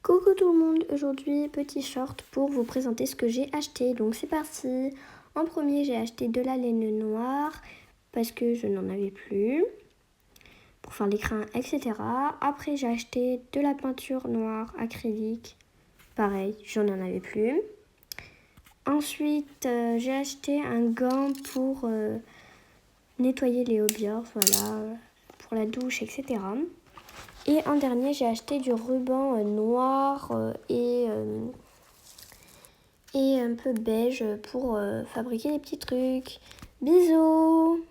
Coucou tout le monde, aujourd'hui petit short pour vous présenter ce que j'ai acheté. Donc c'est parti. En premier j'ai acheté de la laine noire parce que je n'en avais plus pour faire les crins, etc. Après j'ai acheté de la peinture noire acrylique, pareil, j'en en avais plus. Ensuite j'ai acheté un gant pour nettoyer les hobbits, voilà, pour la douche, etc. Et en dernier, j'ai acheté du ruban noir et un peu beige pour fabriquer des petits trucs. Bisous!